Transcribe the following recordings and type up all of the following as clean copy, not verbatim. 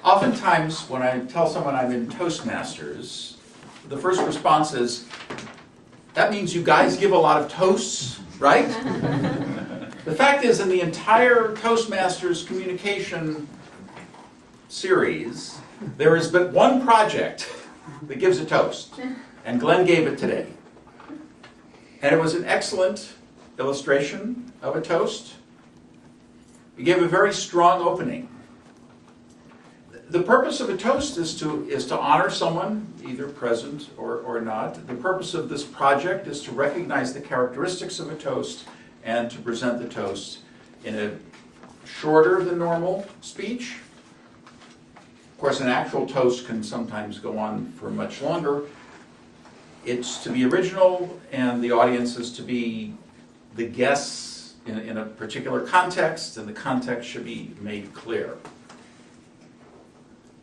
Oftentimes, when I tell someone I'm in Toastmasters, the first response is, that means you guys give a lot of toasts, right? The fact is, in the entire Toastmasters communication series, there is but one project that gives a toast, and Glenn gave it today. And it was an excellent illustration of a toast. He gave a very strong opening. The purpose of a toast is to honor someone, either present or not. The purpose of this project is to recognize the characteristics of a toast and to present the toast in a shorter than normal speech. Of course, an actual toast can sometimes go on for much longer. It's to be original, and the audience is to be the guests in a particular context, and the context should be made clear.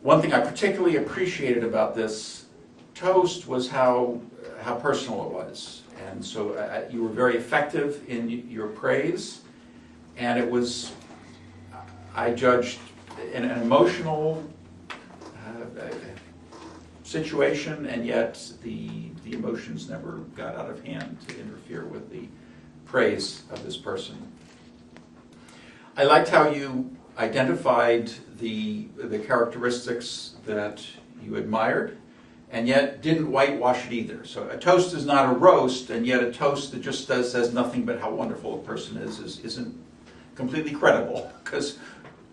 One thing I particularly appreciated about this toast was how personal it was. And so you were very effective in your praise, and it was, I judged, an emotional situation, and yet the emotions never got out of hand to interfere with the praise of this person. I liked how you identified the characteristics that you admired, and yet didn't whitewash it either. So a toast is not a roast, and yet a toast that just says nothing but how wonderful a person isn't completely credible, because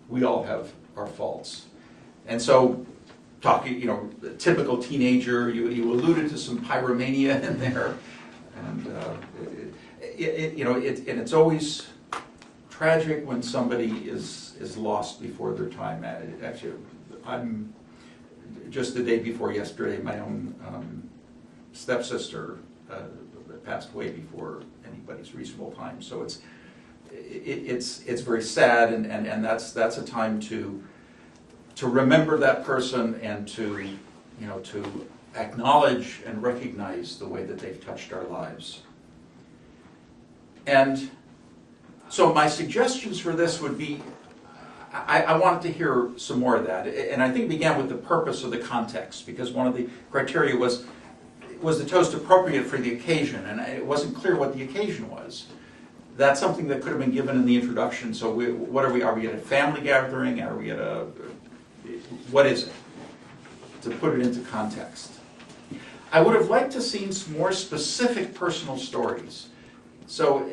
we all have our faults. And so, talking, typical teenager, you alluded to some pyromania in there, and it's always tragic when somebody is lost before their time. Actually, I'm just the day before yesterday, my own stepsister passed away before anybody's reasonable time. So it's very sad, and that's a time to remember that person and to acknowledge and recognize the way that they've touched our lives. And so my suggestions for this would be, I wanted to hear some more of that. And I think it began with the purpose of the context, because one of the criteria was the toast appropriate for the occasion? And it wasn't clear what the occasion was. That's something that could have been given in the introduction. So what are we? Are we at a family gathering? Are we at what is it? To put it into context. I would have liked to have seen some more specific personal stories. So,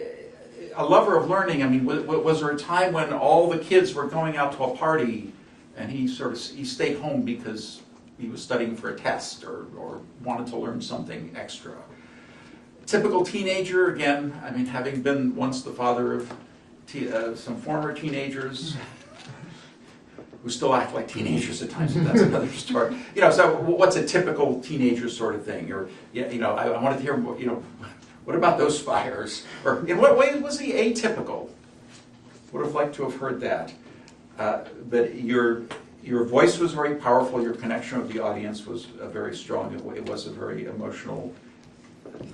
a lover of learning, I mean, was there a time when all the kids were going out to a party and he stayed home because he was studying for a test or wanted to learn something extra? Typical teenager, again, I mean, having been once the father of some former teenagers who still act like teenagers at times, but that's another story. So what's a typical teenager sort of thing? Or, I wanted to hear, what about those fires? Or in what way was he atypical? Would have liked to have heard that. But your voice was very powerful. Your connection with the audience was very strong. It was a very emotional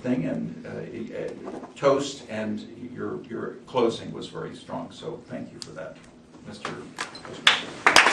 thing, and toast, and your closing was very strong. So thank you for that, Mr. Postmaster.